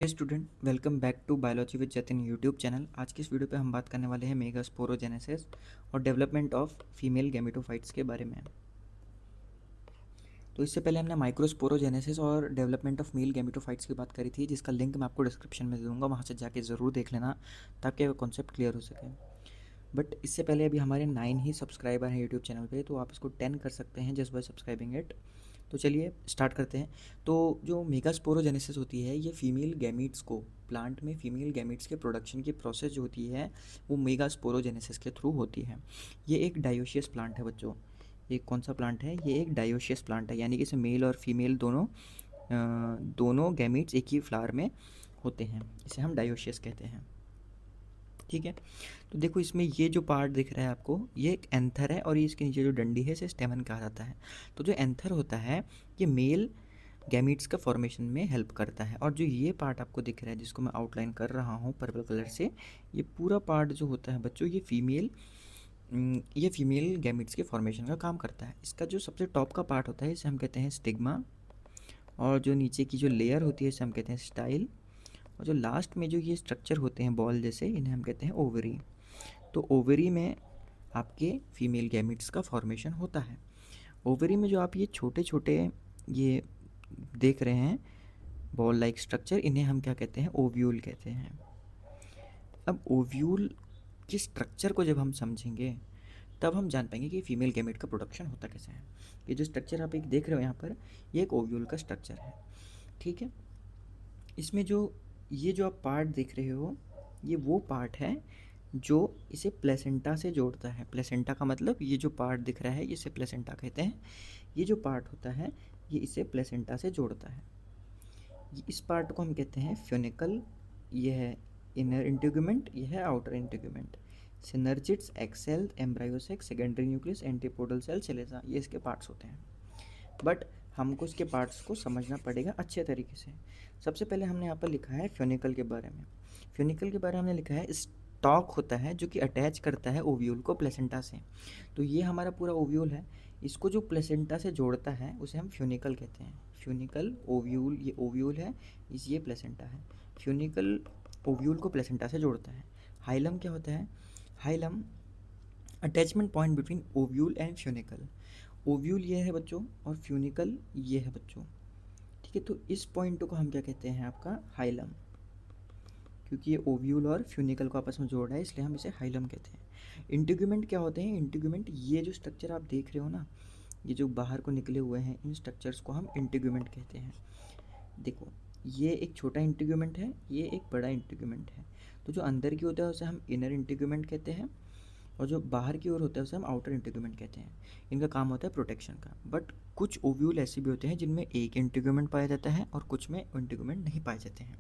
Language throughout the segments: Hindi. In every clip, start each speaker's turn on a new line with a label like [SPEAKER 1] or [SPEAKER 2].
[SPEAKER 1] Student, welcome back to biology with Jatin YouTube channel. आज की इस वीडियो पे हम बात करने वाले हैं मेगास्पोरोजेनेसिस और डेवलपमेंट ऑफ फीमेल गैमेटोफाइट्स के बारे में। तो इससे पहले हमने माइक्रोस्पोरोजेनेसिस और डेवलपमेंट ऑफ मेल गैमेटोफाइट्स की बात करी थी, जिसका लिंक मैं आपको डिस्क्रिप्शन में दे दूँगा, वहाँ से जाके ज़रूर देख लेना ताकि कॉन्सेप्ट क्लियर हो सके। बट इससे पहले अभी हमारे 9 ही सब्सक्राइबर हैं यूट्यूब चैनल पे, तो आप इसको 10 कर सकते हैं जस्ट बाय सब्सक्राइबिंग इट। तो चलिए स्टार्ट करते हैं। तो जो मेगास्पोरोजेनेसिस होती है, ये फीमेल गैमीट्स को, प्लांट में फीमेल गैमीट्स के प्रोडक्शन की प्रोसेस जो होती है वो मेगास्पोरोजेनेसिस के थ्रू होती है। ये एक डायोशियस प्लांट है बच्चों। ये कौन सा प्लांट है? ये एक डायोशियस प्लांट है, यानी कि इसमें मेल और फीमेल दोनों गैमीट्स एक ही फ्लावर में होते हैं। इसे हम डायोशियस कहते हैं। ठीक है, तो देखो इसमें ये जो पार्ट दिख रहा है आपको, ये एक एंथर है और ये इसके नीचे जो डंडी है इसे स्टेमन कहा जाता है। तो जो एंथर होता है ये मेल गैमीट्स का फॉर्मेशन में हेल्प करता है, और जो ये पार्ट आपको दिख रहा है जिसको मैं आउटलाइन कर रहा हूँ पर्पल कलर से, ये पूरा पार्ट जो होता है बच्चों, ये फीमेल गैमीट्स के फॉर्मेशन का काम करता है। इसका जो सबसे टॉप का पार्ट होता है इसे हम कहते हैं स्टिग्मा, और जो नीचे की जो लेयर होती है इसे हम कहते हैं स्टाइल, और जो लास्ट में जो ये स्ट्रक्चर होते हैं बॉल जैसे, इन्हें हम कहते हैं ओवरी। तो ओवरी में आपके फीमेल गैमिट्स का फॉर्मेशन होता है। ओवरी में जो आप ये छोटे छोटे ये देख रहे हैं बॉल लाइक स्ट्रक्चर, इन्हें हम क्या कहते हैं? ओव्यूल कहते हैं। अब ओव्यूल के स्ट्रक्चर को जब हम समझेंगे तब हम जान पाएंगे कि फीमेल गैमेट का प्रोडक्शन होता कैसे है। ये जो स्ट्रक्चर आप एक देख रहे हो यहाँ पर, ये एक ओव्यूल का स्ट्रक्चर है। ठीक है, इसमें ये जो आप पार्ट देख रहे हो, ये वो पार्ट है जो इसे प्लेसेंटा से जोड़ता है। प्लेसेंटा का मतलब ये जो पार्ट दिख रहा है इसे प्लेसेंटा कहते हैं। ये जो पार्ट होता है ये इसे प्लेसेंटा से जोड़ता है। इस पार्ट को हम कहते हैं फ्यूनिकल। ये है इनर इंटीग्यूमेंट, ये है outer integument. Synergids, egg cell, embryo sac, secondary nucleus, antipodal cell, सेलेसा, ये इसके पार्ट्स होते हैं। बट हमको इसके पार्ट्स को समझना पड़ेगा अच्छे तरीके से। सबसे पहले हमने यहाँ पर लिखा है फ्यूनिकल के बारे में। फ्यूनिकल के बारे में हमने लिखा है स्टॉक होता है जो कि अटैच करता है ओव्यूल को प्लेसेंटा से। तो ये हमारा पूरा ओव्यूल है, इसको जो प्लेसेंटा से जोड़ता है उसे हम फ्यूनिकल कहते हैं। फ्यूनिकल ओव्यूल, ये ओव्यूल है, ये प्लेसेंटा है। फ्यूनिकल ओव्यूल को प्लेसेंटा से जोड़ता है। हाइलम क्या होता है? Hilum attachment point between ovule and funicle. Ovule ये है बच्चों और फ्यूनिकल ये है बच्चों। ठीक है, तो इस पॉइंट को हम क्या कहते हैं? आपका हाइलम। क्योंकि ये ओव्यूल और फ्यूनिकल को आपस में जोड़ रहा है इसलिए हम इसे हाइलम कहते हैं। इंटीग्यूमेंट क्या होते हैं? इंटीग्यूमेंट, ये जो स्ट्रक्चर आप देख रहे हो ना, ये जो बाहर को निकले हुए हैं, इन स्ट्रक्चर्स को हम इंटीग्यूमेंट कहते हैं। देखो, ये एक छोटा इंटीग्यूमेंट है, ये एक बड़ा इंटीग्यूमेंट है। तो जो अंदर की होता है उसे हम इनर इंटीग्यूमेंट कहते हैं, और जो बाहर की ओर होता है उसे हम आउटर इंटीग्यूमेंट कहते हैं। इनका काम होता है प्रोटेक्शन का। बट कुछ ओव्यूल ऐसे भी होते हैं जिनमें एक इंटीग्यूमेंट पाया जाता है और कुछ में इंटीग्यूमेंट नहीं पाए जाते हैं।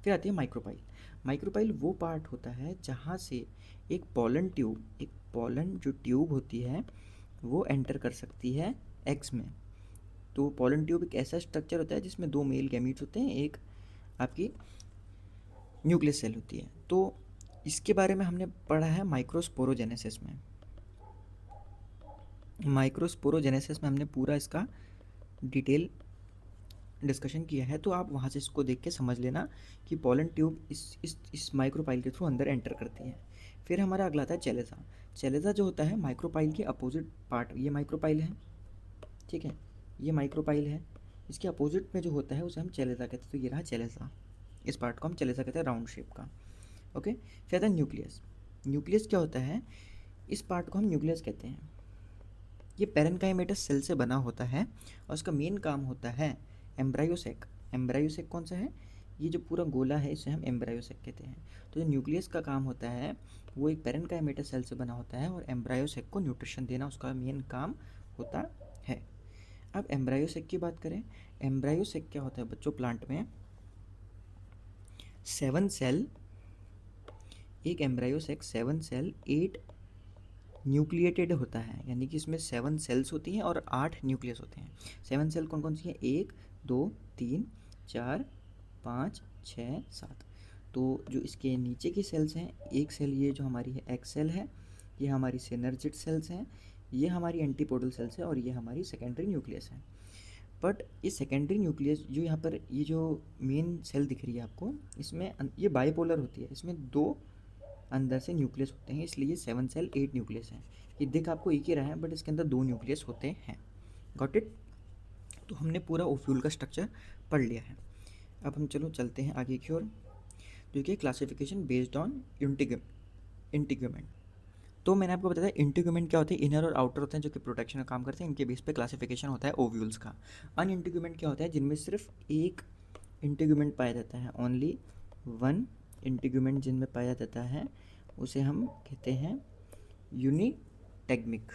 [SPEAKER 1] फिर आती है माइक्रोपाइल। माइक्रोपाइल वो पार्ट होता है जहाँ से एक पोलन जो ट्यूब होती है वो एंटर कर सकती है एग्स में। तो पोलन ट्यूब एक ऐसा स्ट्रक्चर होता है जिसमें दो मेल गैमीट्स होते हैं, एक आपकी न्यूक्लियस सेल होती है। तो इसके बारे में हमने पढ़ा है माइक्रोस्पोरोजेनेसिस में। माइक्रोस्पोरोजेनेसिस में हमने पूरा इसका डिटेल डिस्कशन किया है, तो आप वहाँ से इसको देख के समझ लेना कि पोलन ट्यूब इस माइक्रोपाइल के थ्रू अंदर एंटर करती है। फिर हमारा अगला आता है चेलेसा। चेलेसा जो होता है माइक्रोपाइल के अपोजिट पार्ट। ये माइक्रोपाइल है, ठीक है, ये माइक्रोपाइल है, इसके अपोजिट में जो होता है उसे हम चेलेसा कहते हैं। तो ये रहा चेलेसा, इस पार्ट को हम चेलेसा कहते हैं, राउंड शेप का। ओके, फिर आता है न्यूक्लियस। न्यूक्लियस क्या होता है? इस पार्ट को हम न्यूक्लियस कहते हैं। ये पेरेन्काइमेटस सेल से बना होता है और इसका मेन काम होता है एम्ब्रायोसेक। एम्ब्रायोसेक कौन सा है? ये जो पूरा गोला है इसे हम एम्ब्रायोसेक कहते हैं। तो जो न्यूक्लियस का काम होता है वो एक पेरेन्काइमेटस सेल से बना होता है और एम्ब्रायोसेक को न्यूट्रिशन देना उसका मेन काम होता है। अब एम्ब्रायोसेक की बात करें, एम्ब्रायोसेक क्या होता है बच्चों? प्लांट में 7 सेल, एक एम्ब्रायोसेक 7 सेल 8 न्यूक्लिएटेड होता है, यानी कि इसमें 7 सेल्स होती हैं और 8 न्यूक्लियस होते हैं। 7 सेल कौन कौन सी हैं? 1 2 3 4 5 6 7। तो जो इसके नीचे की सेल्स हैं, एक सेल ये जो हमारी है एक्स सेल है, ये हमारी सिनर्जिड सेल्स हैं, ये हमारी एंटीपोडल सेल्स है और ये हमारी सेकेंडरी न्यूक्लियस है। बट ये सेकेंडरी न्यूक्लियस जो यहाँ पर ये जो मेन सेल दिख रही है आपको, इसमें ये बाइपोलर होती है, इसमें 2 अंदर से न्यूक्लियस होते हैं, इसलिए 7 सेल 8 न्यूक्लियस हैं। ये दिख आपको एक ही रहा है बट इसके अंदर 2 न्यूक्लियस होते हैं। Got it? तो हमने पूरा ओव्यूल का स्ट्रक्चर पढ़ लिया है। अब हम चलो चलते हैं आगे की ओर, जो कि क्लासिफिकेशन बेस्ड ऑन इंटीग्यूमेंट। तो मैंने आपको बताया इंटीग्यूमेंट क्या होते हैं, इनर और आउटर होते हैं जो कि प्रोटेक्शन का काम करते हैं, इनके बेस पे क्लासिफिकेशन होता है ओव्यूल्स का। अनइंटीग्यूमेंट क्या होता है, जिनमें सिर्फ एक इंटीग्यूमेंट पाया जाता है, ओनली वन इंटीग्यूमेंट जिनमें पाया जाता है, उसे हम कहते हैं यूनिटेग्मिक।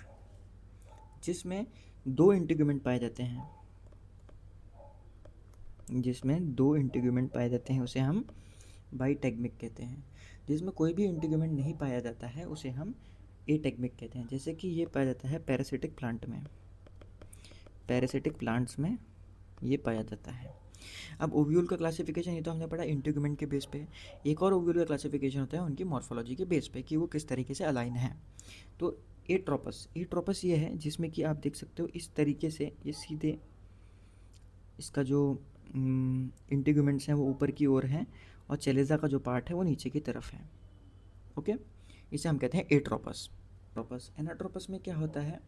[SPEAKER 1] जिसमें 2 इंटीग्यूमेंट पाए जाते हैं, उसे हम बाईटेग्मिक कहते हैं। जिसमें कोई भी इंटीग्यूमेंट नहीं पाया जाता है उसे हम एटेग्मिक कहते हैं। जैसे कि ये पाया जाता है पैरासिटिक प्लांट्स में ये पाया जाता है। अब ओव्यूल का क्लासिफिकेशन ये तो हमने पढ़ा इंटीग्यूमेंट के बेस पे। एक और ओव्यूल का क्लासिफिकेशन होता है उनकी मॉर्फोलॉजी के बेस पे कि वो किस तरीके से अलाइन है। तो एट्रोपस ये है जिसमें कि आप देख सकते हो इस तरीके से ये सीधे इसका जो इंटीग्यूमेंट्स हैं वो ऊपर की ओर हैं और चेलेजा का जो पार्ट है वो नीचे की तरफ है। ओके, इसे हम कहते हैं एट्रोपस। एनाट्रोपस में क्या होता है,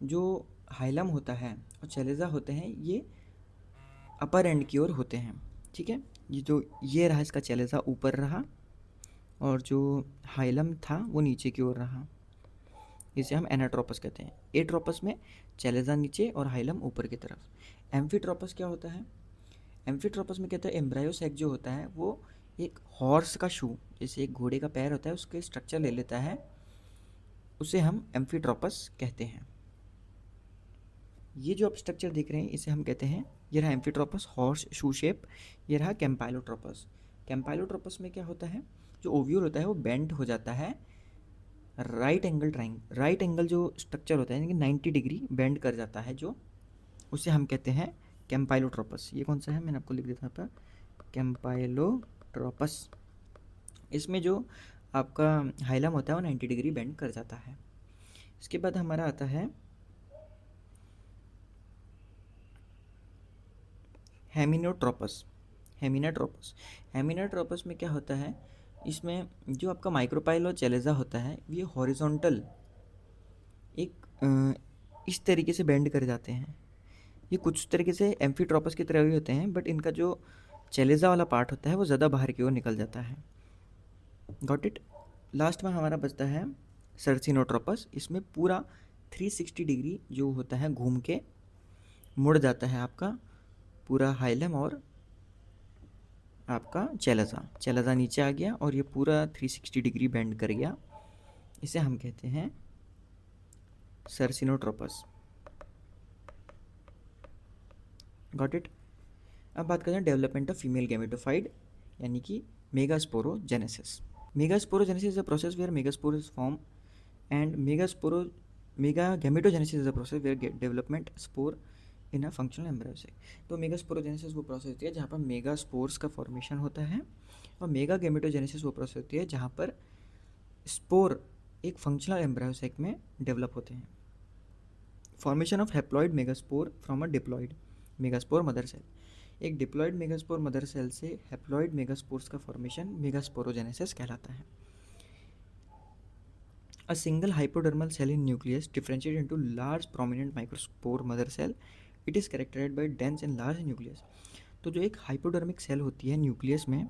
[SPEAKER 1] जो हाइलम होता है और चेलेजा होते हैं ये अपर एंड की ओर होते हैं। ठीक है, ये रहा इसका चेलेजा ऊपर रहा और जो हाइलम था वो नीचे की ओर रहा, इसे हम एनाट्रोपस कहते हैं। एट्रोपस में चेलेजा नीचे और हाइलम ऊपर की तरफ। एम्फीट्रोपस क्या होता है, एम्फीट्रोपस में कहते हैं एम्ब्रायो सैक जो होता है वो एक हॉर्स का शू, जैसे एक घोड़े का पैर होता है उसके स्ट्रक्चर ले लेता है, उसे हम एम्फीट्रोपस कहते हैं। ये जो आप स्ट्रक्चर देख रहे हैं इसे हम कहते हैं, ये रहा एम्फीट्रोपस हॉर्स शू शेप, ये रहा कैम्पाइलोट्रोपस। कैम्पाइलोट्रोपस में क्या होता है, जो ओव्यूल होता है वो बेंड हो जाता है राइट एंगल जो स्ट्रक्चर होता है यानी कि 90 डिग्री बेंड कर जाता है, जो उसे हम कहते हैं कैम्पाइलोट्रोपस। ये कौन सा है, मैंने आपको लिख देता था, कैम्पाइलोट्रोपस। इसमें जो आपका हाइलम होता है वो 90 डिग्री बेंड कर जाता है। इसके बाद हमारा आता है हेमिनोट्रोपस। हेमिनोट्रोपस में क्या होता है, इसमें जो आपका माइक्रोपाइल और चेलेजा होता है ये हॉरिजॉन्टल एक इस तरीके से बेंड कर जाते हैं। ये कुछ तरीके से एम्फीट्रोपस की तरह ही होते हैं बट इनका जो चेलेजा वाला पार्ट होता है वो ज़्यादा बाहर की ओर निकल जाता है। Got it? लास्ट में हमारा बचता है सर्सिनोट्रोपस। इसमें पूरा 360 डिग्री जो होता है घूम के मुड़ जाता है आपका पूरा हाइलम और आपका चेलेजा नीचे आ गया और ये पूरा 360 डिग्री बेंड कर गया, इसे हम कहते हैं सर्सिनोट्रोपस। Got it? अब बात करते हैं डेवलपमेंट ऑफ फीमेल गैमेटोफाइट यानी कि megasporogenesis. Megasporogenesis is a process where megaspores form and megagametogenesis is a process where development spore in a functional embryo से। तो मेगास्पोरोजेनेसिस वो प्रोसेस होती है जहाँ पर मेगास्पोर्स का फॉर्मेशन होता है और मेगागेमेटोजेनेसिस वो प्रोसेस होती है जहाँ पर स्पोर एक फंक्शनल एम्ब्रायोसेक में डेवलप होते हैं। Formation of haploid megaspore from a diploid megaspore mother cell. एक डिप्लॉइड मेगास्पोर मदर सेल से हैप्लॉइड मेगास्पोर्स का फॉर्मेशन मेगास्पोरोजेनेसिस कहलाता है। A single hypodermal cell in nucleus differentiate into large prominent microspore mother cell, it is characterized by dense and large nucleus. तो जो एक हाइपोडर्मिक सेल होती है न्यूक्लियस में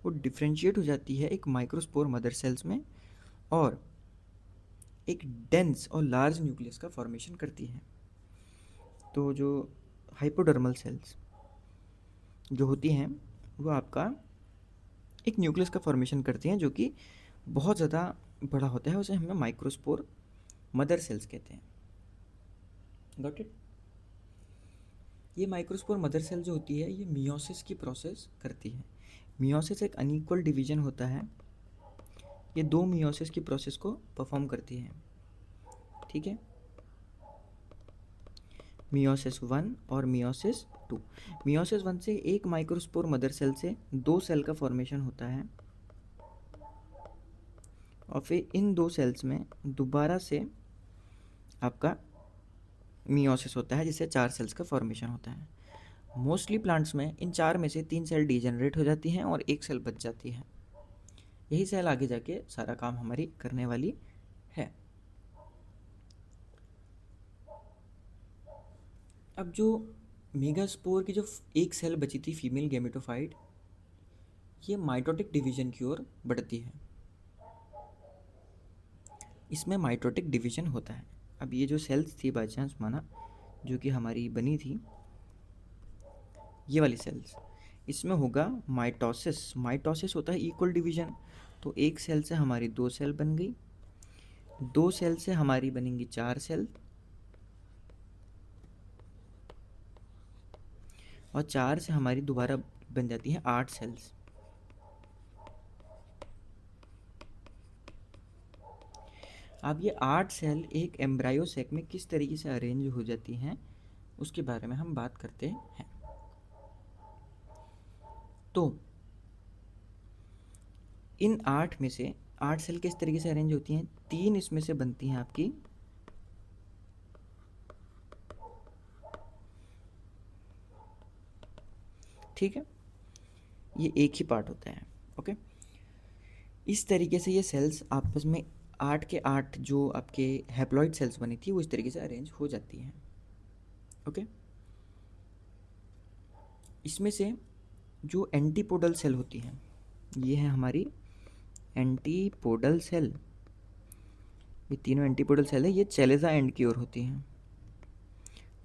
[SPEAKER 1] वो डिफरेंशिएट हो जाती है एक माइक्रोस्पोर मदर सेल्स में और एक डेंस और लार्ज न्यूक्लियस का फॉर्मेशन करती है। तो जो हाइपोडर्मल सेल्स जो होती हैं वो आपका एक न्यूक्लियस का फॉर्मेशन करती हैं जो कि बहुत ज़्यादा बड़ा होता है, उसे हमें माइक्रोस्पोर मदर सेल्स कहते हैं। Got it? ये माइक्रोस्पोर मदर सेल जो होती है ये मियोसिस की प्रोसेस करती है। मियोसिस एक अनइक्वल डिवीजन होता है, ये 2 मियोसिस की प्रोसेस को परफॉर्म करती है। ठीक है, मियोसिस 1 और मियोसिस 2। मियोसिस 1 से एक माइक्रोस्पोर मदर सेल से 2 सेल का फॉर्मेशन होता है और फिर इन 2 सेल्स में दोबारा से आपका मियोसिस होता है जिससे 4 सेल्स का फॉर्मेशन होता है। मोस्टली प्लांट्स में इन 4 में से 3 सेल डीजनरेट हो जाती हैं और 1 सेल बच जाती है। यही सेल आगे जाके सारा काम हमारी करने वाली है। अब जो मेगास्पोर की जो एक सेल बची थी फीमेल गैमेटोफाइट, ये माइटोटिक डिवीजन की ओर बढ़ती है। इसमें माइटोटिक डिवीजन होता है। अब ये जो सेल्स थी बाई चांस माना जो कि हमारी बनी थी, ये वाली सेल्स, इसमें होगा माइटोसिस। माइटोसिस होता है इक्वल डिवीजन। तो एक सेल से हमारी 2 सेल बन गई, 2 सेल से हमारी बनेंगी 4 सेल, और 4 से हमारी दोबारा बन जाती हैं 8 सेल्स। अब ये 8 सेल एक एम्ब्रायो सैक में किस तरीके से अरेंज हो जाती हैं उसके बारे में हम बात करते हैं। तो इन 8 में से 8 सेल किस तरीके से अरेंज होती हैं, 3 इसमें से बनती हैं आपकी ठीक है, ये एक ही पार्ट होता है। ओके, इस तरीके से ये सेल्स आपस में 8 के 8 जो आपके हैप्लॉइड सेल्स बनी थी वो इस तरीके से अरेंज हो जाती हैं। ओके, इसमें से जो एंटीपोडल सेल होती हैं, ये है हमारी एंटीपोडल सेल। ये तीनों एंटीपोडल सेल है, ये चेलेजा एंड की ओर होती हैं।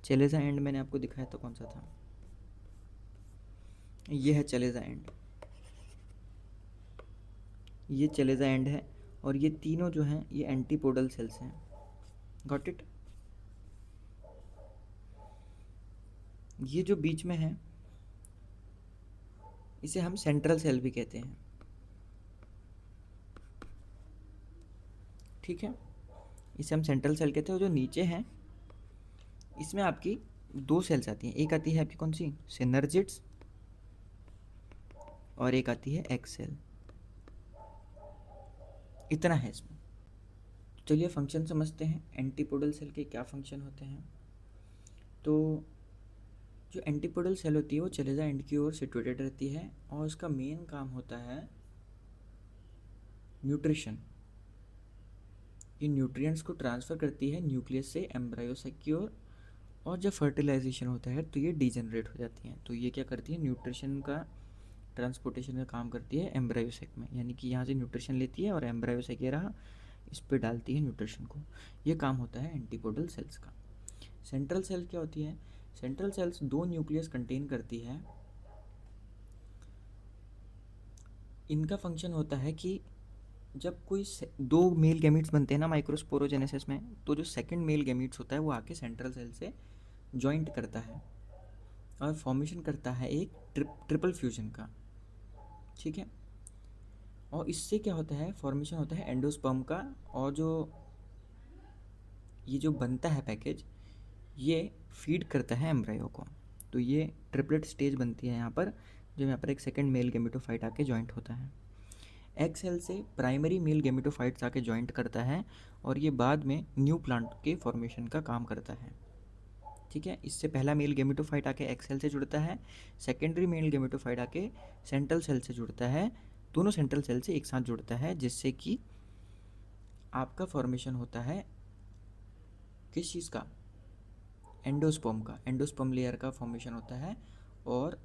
[SPEAKER 1] चेलेजा एंड मैंने आपको दिखाया था, कौन सा था, ये है चेलेजा एंड, ये चेलेजा एंड है। और ये तीनों जो हैं ये एंटीपोडल सेल्स हैं। Got it. ये जो बीच में है इसे हम सेंट्रल सेल भी कहते हैं। ठीक है, इसे हम सेंट्रल सेल कहते हैं। और जो नीचे हैं इसमें आपकी 2 सेल्स आती हैं। एक आती है आपकी कौन सी, सिनर्जिड्स, और एक आती है एक्स सेल। इतना है इसमें। चलिए फंक्शन समझते हैं, एंटीपोडल सेल के क्या फंक्शन होते हैं। तो जो एंटीपोडल सेल होती है वो चलेजा एंड की ओर सिचुएटेड रहती है और उसका मेन काम होता है न्यूट्रिशन। ये न्यूट्रिएंट्स को ट्रांसफ़र करती है न्यूक्लियस से एम्ब्रायोसाइक की ओर, और जब फर्टिलाइजेशन होता है तो ये डीजनरेट हो जाती हैं। तो ये क्या करती है, न्यूट्रिशन का ट्रांसपोर्टेशन का काम करती है एम्ब्रायोसाइक में, यानी कि यहाँ से न्यूट्रिशन लेती है और एम्ब्रायोसाइक ये रहा, इस पर डालती है न्यूट्रिशन को। ये काम होता है एंटीपोडल सेल्स का। सेंट्रल सेल क्या होती है, सेंट्रल सेल्स 2 न्यूक्लियस कंटेन करती है। इनका फंक्शन होता है कि जब कोई 2 मेल गैमीट्स बनते हैं ना माइक्रोस्पोरोजेनेसिस में, तो जो सेकंड मेल गैमीट्स होता है वो आके सेंट्रल सेल से जॉइंट करता है और फॉर्मेशन करता है एक ट्रिपल फ्यूजन का। ठीक है, और इससे क्या होता है, फॉर्मेशन होता है एंडोस्पर्म का, और जो ये जो बनता है पैकेज ये फीड करता है एम्ब्रायो को। तो ये ट्रिपलेट स्टेज बनती है यहाँ पर, जब यहाँ पर एक सेकंड मेल गैमेटोफाइट आके जॉइंट होता है। एक्स सेल से प्राइमरी मेल गैमेटोफाइट्स आके जॉइंट करता है और ये बाद में न्यू प्लांट के फॉर्मेशन का काम करता है। ठीक है, इससे पहला मेल गैमेटोफाइट आके एक्स सेल से जुड़ता है, सेकेंडरी मेल गैमेटोफाइट आके सेंट्रल सेल से जुड़ता है, दोनों सेंट्रल सेल से एक साथ जुड़ता है, जिससे कि आपका फॉर्मेशन होता है किस चीज़ का, एंडोस्पर्म का। एंडोस्पर्म लेयर का फॉर्मेशन होता है और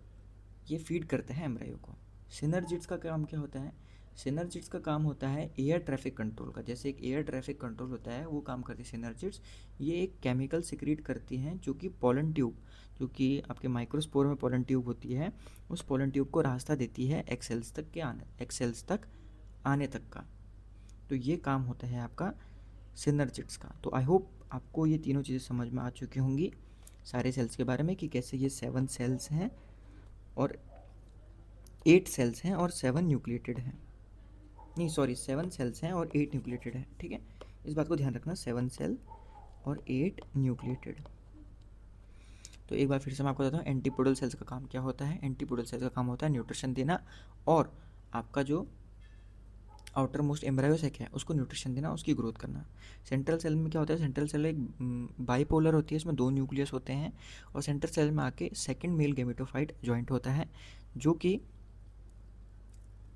[SPEAKER 1] ये फीड करता है एम्ब्रायो को। सिनर्जिड्स का काम क्या होता है, सिनर्जिड्स का काम होता है एयर ट्रैफिक कंट्रोल का। जैसे एक एयर ट्रैफिक कंट्रोल होता है वो काम करती है सिनर्जिड्स। ये एक केमिकल सिक्रीट करती हैं जो कि पोलन ट्यूब, जो कि आपके माइक्रोस्पोर में पोलन ट्यूब होती है, उस पोलन ट्यूब को रास्ता देती है एक्सेल्स तक आने तक का। तो ये काम होता है आपका सिनर्जिड्स का। तो आई होप आपको ये तीनों चीज़ें समझ में आ चुकी होंगी सारे सेल्स के बारे में, कि कैसे ये 7 सेल्स हैं और 8 सेल्स हैं और 7 न्यूक्लिएटेड हैं। नहीं सॉरी, 7 सेल्स हैं और 8 न्यूक्लिएटेड है। ठीक है, इस बात को ध्यान रखना, 7 सेल और 8 न्यूक्लिएटेड। तो एक बार फिर से मैं आपको बताता हूँ एंटीपोडल सेल्स का काम क्या होता है। एंटीपोडल सेल्स का काम होता है न्यूट्रिशन देना और आपका जो आउटर मोस्ट एम्ब्रायो सेक है उसको न्यूट्रिशन देना, उसकी ग्रोथ करना। सेंट्रल सेल में क्या होता है, सेंट्रल सेल एक बाइपोलर होती है, इसमें 2 न्यूक्लियस होते हैं और सेंट्रल सेल में आके सेकंड मेल गेमेटोफाइट जॉइंट होता है जो कि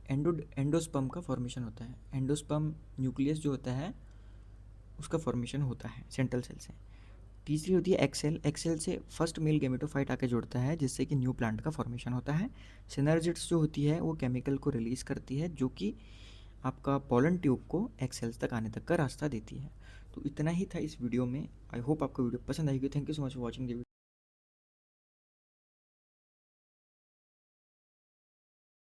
[SPEAKER 1] एंडोस्पर्म का फॉर्मेशन होता है। एंडोस्पर्म न्यूक्लियस जो होता है उसका फॉर्मेशन होता है सेंट्रल सेल से। तीसरी होती है एक्सेल। एक्सेल से फर्स्ट मेल गेमेटोफाइट आके जुड़ता है जिससे कि न्यू प्लांट का फॉर्मेशन होता है। सिनर्जिड्स जो होती है वो केमिकल को रिलीज़ करती है जो कि आपका पॉलन ट्यूब को एक्सेल्स तक आने तक का रास्ता देती है। तो इतना ही था इस वीडियो में। आई होप आपको वीडियो पसंद आएगी। Thank you so much for watching the video.